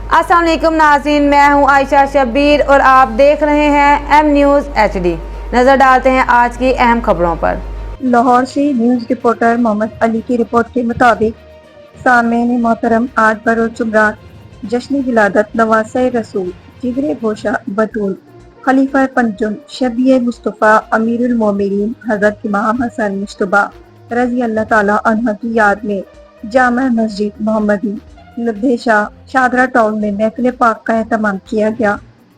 अस्सलाम वालेकुम नाज़रीन, मैं हूं आयशा शब्बीर और आप देख रहे हैं एम न्यूज़ HD। नज़र डालते हैं आज की अहम खबरों पर। लाहौर से न्यूज़ रिपोर्टर मोहम्मद अली की रिपोर्ट के मुताबिक सामईन मोहतरम, आज बरोज़ जुमरात जश्न विलादत नवासे रसूल जिगरे गोशा बतूल खलीफा पंजुम शबीए मुस्तफ़ा अमीरुल मोमिनीन हज़रत इमाम हसन मुश्तबा रज़ी अल्लाह ताला अन्हा की याद में जामा मस्जिद मोहम्मदी लुधेशा शादरा टाउन में महफिल पाक का एहतमाम किया गया।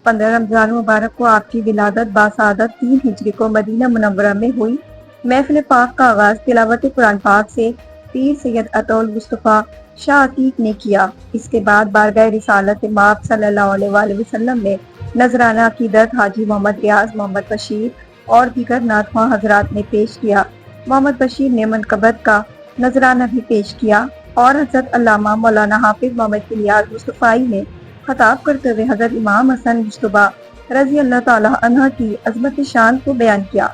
15 रमजान मुबारक को आपकी विलादत बासादत 3 हिजरी को मदीना मुनव्वरा में हुई। महफिल पाक का आगाज तिलावत कुरान पाक से पीर सैयद अतौल मुस्तफ़ा शाह अतीक ने किया। इसके बाद बारगाह रिसालत माब सल्लल्लाहु अलैहि वसल्लम में नजराना अकीदत हाजी मोहम्मद रियाज मोहम्मद बशीर और दीगर नातख्वां हजरात ने पेश किया। मोहम्मद बशीर ने मनकबत का नजराना भी पेश किया और हजरत अल्लामा मौलाना हाफिज मोहम्मद इलियास मुस्तफाई ने खताब करते हुए हजरत इमाम हसन मुश्तबा रजी अल्लाह ताला अन्हा की अजमत शान को बयान किया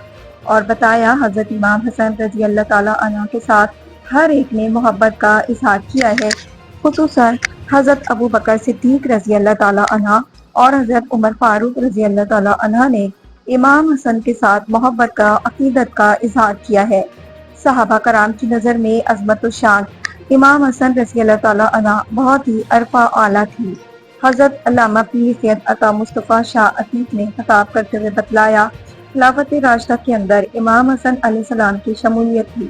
और बताया, हजरत इमाम हसन रजी अल्लाह ताला अन्हा के साथ हर एक ने मोहब्बत का इजहार किया है। खुसूसन हजरत अबू बकर सिद्दीक रजी अल्लाह ताला अन्हा और हजरत उमर फारूक रजी अल्लाह ताला अन्हा ने इमाम हसन के साथ मोहब्बत का अकीदत का इजहार किया है। सहाबा कराम की नज़र में अजमत और शान इमाम हसन रज़ी अल्लाह ताला अन्हा बहुत ही अरफा आला थी। हजरत अल्लामा पीर सैयद अता मुस्तफ़ा शाह अतीक ने खताब करते हुए बतलाया, खिलाफत राशिदा के अंदर इमाम हसन अलैहिस्सलाम की शमूलियत थी।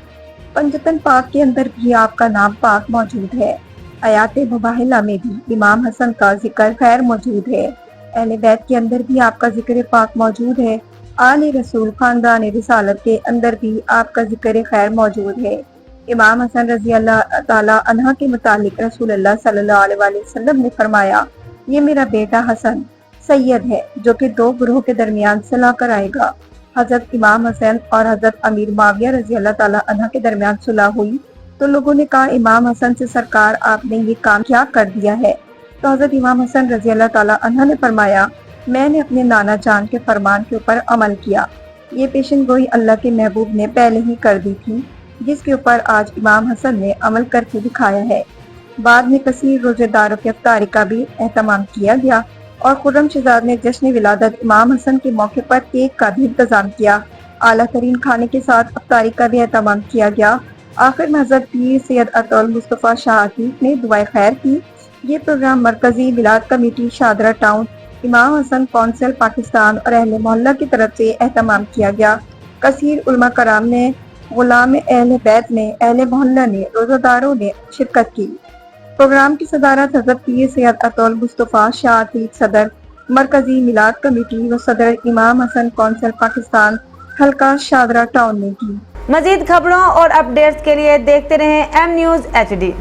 पंजतन पाक के अंदर भी आपका नाम पाक मौजूद है। आयात मुबाहिला में भी इमाम हसन का जिक्र खैर मौजूद है। अहले बैत के अंदर भी आपका जिक्र पाक मौजूद है। आले रसूल खानदान रिसालत के अंदर भी आपका जिक्र खैर मौजूद है। इमाम हसन रजी अल्लाह ताला अन्हा के मुतालिक रसूलुल्लाह सल्लल्लाहु अलैहि वसल्लम ने फरमाया, ये मेरा बेटा हसन सैयद है जो कि 2 ग्रोह के दरमियान सलाह कराएगा। हजरत इमाम हसन और हजरत अमीर माविया रजी अल्लाह ताला अन्हा के दरमियान सुलह हुई तो लोगों ने कहा, इमाम हसन से सरकार आपने ये काम क्या कर दिया है? तो हजरत इमाम हसन रजी अल्लाह ताला अन्हा ने फरमाया, मैंने अपने नाना जान के फरमान के ऊपर अमल किया। ये पेशन गोई अल्लाह के महबूब ने पहले ही कर दी थी, जिसके ऊपर आज इमाम हसन ने अमल करके दिखाया है। बाद में कसीर रोजेदारों की अफ्तारी का भी एहतमाम किया गया और खुर्रम शहजाद ने जश्न विलादत इमाम हसन के मौके पर केक का भी इंतजाम किया। आला तरीन खाने के साथ अफ्तारी का भी एहतमाम किया गया। आखिर में हजरत पीर सैयद अतौल मुस्तफ़ा शाह अतीक ने दुआए खैर की। ये प्रोग्राम मरकजी मिलाद कमेटी शादरा टाउन, इमाम हसन कौंसिल पाकिस्तान और अहले मोहल्ला की तरफ से एहतमाम किया गया। कसीर उलमा कराम ने, गुलाम अहले बैत ने, अहले मोहल्ला ने, रोजादारों ने शिरकत की। प्रोग्राम की सदारत हजरत पीर सैयद अतौल मुस्तफ़ा शाह अतीक सदर मरकजी मिलाद कमेटी व सदर इमाम हसन कौंसिल पाकिस्तान हल्का शादरा टाउन ने की। मजीद खबरों और अपडेट्स के लिए देखते रहें एम न्यूज़ HD।